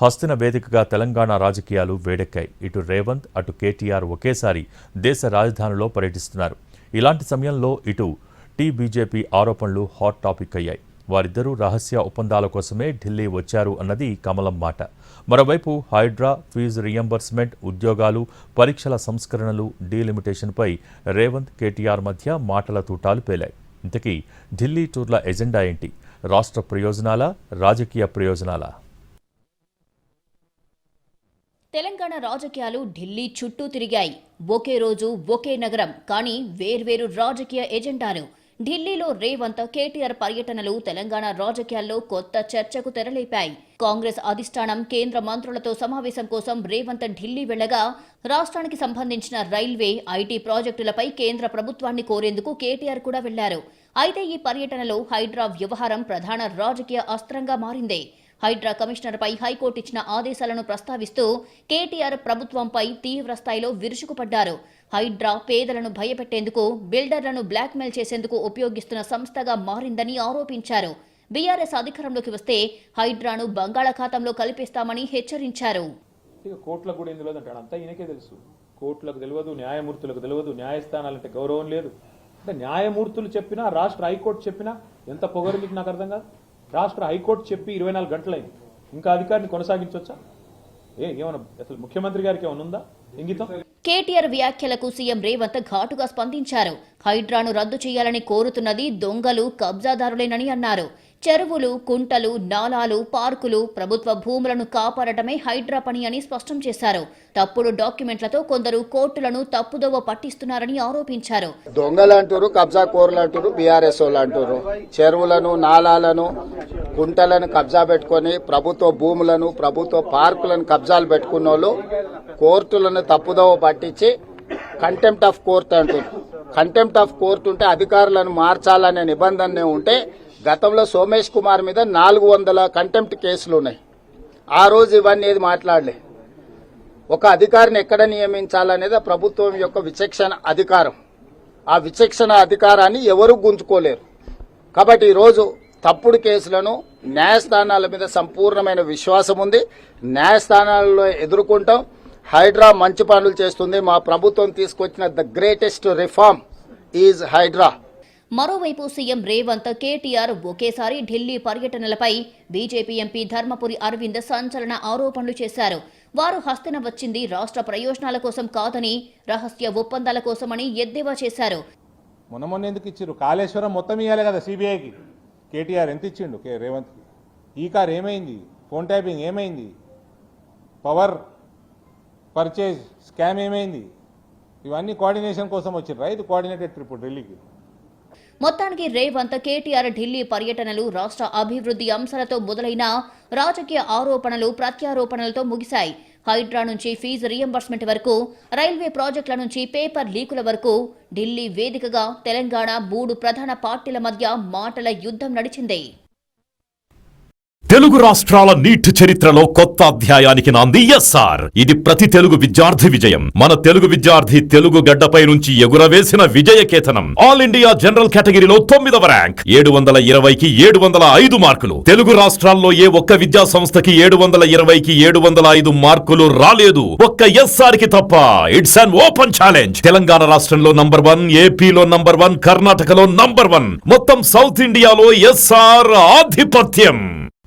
హస్తిన వేదికగా తెలంగాణ రాజకీయాలు వేడెక్కాయి. ఇటు రేవంత్ అటు కేటీఆర్ ఒకేసారి దేశ రాజధానిలో పర్యటిస్తున్నారు. ఇలాంటి సమయంలో ఇటు బీజేపీ ఆరోపణలు హాట్ టాపిక్ అయ్యాయి. వారిద్దరూ రహస్య ఒప్పందాల కోసమే ఢిల్లీ వచ్చారు అన్నది కమలం మాట. మరోవైపు హైడ్రా, ఫీజు రియంబర్స్మెంట్, ఉద్యోగాలు, పరీక్షల సంస్కరణలు, డీలిమిటేషన్పై రేవంత్, కేటీఆర్ మధ్య మాటల తూటాలు పేలాయి. ఇంతకీ ఢిల్లీ టూర్ల ఎజెండా ఏంటి? రాష్ట్ర ప్రయోజనాలా, రాజకీయ ప్రయోజనాలా? తెలంగాణ రాజకీయాలు ఢిల్లీ చుట్టూ తిరిగాయి. ఒకే రోజు ఒకే నగరం, కానీ వేర్వేరు రాజకీయ ఎజెండాలు. ఢిల్లీలో రేవంత్, కేటీఆర్ పర్యటనలు తెలంగాణ రాజకీయాల్లో కొత్త చర్చకు తెరలేపాయి. కాంగ్రెస్ అధిష్టానం కేంద్ర మంత్రులతో సమావేశం కోసం రేవంత్ ఢిల్లీ వెళ్లగా, రాష్ట్రానికి సంబంధించిన రైల్వే, ఐటీ ప్రాజెక్టులపై కేంద్ర ప్రభుత్వాన్ని కోరేందుకు కేటీఆర్ కూడా వెళ్లారు. అయితే ఈ పర్యటనలో హైడ్రా వ్యవహారం ప్రధాన రాజకీయ అస్త్రంగా మారింది. హైడ్రా కమిషనర్పై హైకోర్టు ఇచ్చిన ఆదేశాలను ప్రస్తావిస్తూ కేటీఆర్ ప్రభుత్వంపై తీవ్ర స్థాయిలో విరుచుకుపడ్డారు. హైడ్రా పేదలను భయపెట్టేందుకు, బిల్డర్లను బ్లాక్మెయిల్ చేసేందుకు ఉపయోగిస్తున్న సంస్థగా మారిందని ఆరోపించారు. బీఆర్ఎస్ అధికారంలోకి వస్తే హైడ్రాను బంగాళాఖాతంలో కలిపేస్తామని హెచ్చరించారు. కోర్టులకు కూడా ఎందులో అంటాడు, అంతా ఈయనకే తెలుసు. కోర్టులకు తెలియదు, న్యాయమూర్తులకు తెలియదు, న్యాయస్థానాలంటే గౌరవం లేదు. అంటే న్యాయమూర్తులు చెప్పినా, రాష్ట్ర హైకోర్టు చెప్పినా ఎంత పొగరు మీకు నాకు అర్థం కాదు. రాష్ట్ర హైకోర్టు చెప్పి 24 గంటలైంది, ఇంకా అధికారిని కొనసాగించవచ్చా? ఏమన్నా అసలు ముఖ్యమంత్రి గారికి ఏమైనా ఉందా ఇంగితం? కేటీఆర్ వ్యాఖ్యలకు సీఎం రేవంత్ ఘాటుగా స్పందించారు. హైడ్రాను రద్దు చేయాలని కోరుతున్నది దొంగలు, కబ్జాదారులేనని అన్నారు. చెరువులు, కుంటలు, నాలాలు, పార్కులు, ప్రభుత్వ భూములను కాపాడటమే హైడ్రా పని అని స్పష్టం చేశారు. తప్పుడు డాక్యుమెంట్లతో కొందరు కోర్టులను తప్పుదోవ పట్టిస్తున్నారని ఆరోపించారు. దొంగలు అంటారు, కబ్జా కోర్లు అంటారు, బీఆర్ఎస్ వాళ్ళు అంటారు. చెరువులను, నాలాలను, కుంటలను కబ్జా పెట్టుకుని ప్రభుత్వ భూములను, ప్రభుత్వ పార్కులను కబ్జాలు పెట్టుకున్న వాళ్ళు కోర్టులను తప్పుదోవ పట్టించి కంటెంప్ట్ ఆఫ్ కోర్టు అంటారు. కంటెంప్ట్ ఆఫ్ కోర్టు ఉంటే అధికారులను మార్చాలనే నిబంధన ఉంటే గతంలో సోమేష్ కుమార్ మీద 400 కంటెంప్ట్ కేసులు ఉన్నాయి. ఆ రోజు ఇవన్నీ ఏది మాట్లాడలే. ఒక అధికారిని ఎక్కడ నియమించాలనేది ప్రభుత్వం యొక్క విచక్షణ అధికారం. ఆ విచక్షణ అధికారాన్ని ఎవరూ గుంజుకోలేరు. కాబట్టి ఈరోజు తప్పుడు కేసులను న్యాయస్థానాల మీద సంపూర్ణమైన విశ్వాసం ఉంది. న్యాయస్థానాలలో ఎదుర్కొంటాం. హైడ్రా మంచి పనులు చేస్తుంది. మా ప్రభుత్వం తీసుకొచ్చిన the greatest reform is Hydraa. మరోవైపు సీఎం రేవంత్, కేటీఆర్ ఒకేసారి ఢిల్లీ పర్యటనలపై బీజేపీ ఎంపీ ధర్మపురి అరవింద్ సంచలన ఆరోపణలు చేశారు. వారు హస్తిన వచ్చింది రాష్ట్ర ప్రయోజనాల కోసం కాదని, రహస్య ఒప్పందాల కోసమని ఎద్దేవా చేశారు. మొన్న ఎందుకు ఇచ్చారు? కాళేశ్వరం మొత్తం ఇవ్వాలి కదా సిబిఐకి. కేటీఆర్ ఎంత ఇచ్చిండు రేవంత్కి? ఈ కార్ ఏమైంది? ఫోన్ ట్యాపింగ్ ఏమైంది? పవర్ పర్చేజ్ స్కామ్ ఏమైంది? ఇవన్నీ కోఆర్డినేషన్ కోసం వచ్చిండ్రు. ఇది కోఆర్డినేటెడ్ ట్రిప్ ఢిల్లీకి. మొత్తానికి రేవంత్, కేటీఆర్ ఢిల్లీ పర్యటనలు రాష్ట్ర అభివృద్ధి అంశాలతో మొదలైన రాజకీయ ఆరోపణలు, ప్రత్యారోపణలతో ముగిశాయి. హైడ్రా నుంచి ఫీజు రియంబర్స్మెంట్ వరకు, రైల్వే ప్రాజెక్టుల నుంచి పేపర్ లీకుల వరకు ఢిల్లీ వేదికగా తెలంగాణ 3 ప్రధాన పార్టీల మధ్య మాటల యుద్ధం నడిచింది. తెలుగు రాష్ట్రాల నీట్ చరిత్రలో కొత్త అధ్యాయానికి నాంది ఎస్ఆర్. ఇది ప్రతి తెలుగు విద్యార్థి విజయం. మన తెలుగు విద్యార్థి తెలుగు గడ్డపై నుంచి ఎగురవేసిన విజయకేతనం. ఆల్ ఇండియా జనరల్ కేటగిరీలో 9వ ర్యాంక్, 720కి 705 మార్కులు. తెలుగు రాష్ట్రాల్లో ఏ ఒక్క విద్యా సంస్థకి 720కి 705 మార్కులు రాలేదు, ఒక్క ఎస్ఆర్ కి తప్ప. It's an open challenge. Telangana రాష్ట్రంలో నంబర్ 1, ఏపీలో నంబర్ 1, కర్ణాటకలో నంబర్ 1, మొత్తం సౌత్ ఇండియాలో ఎస్ఆర్ ఆధిపత్యం.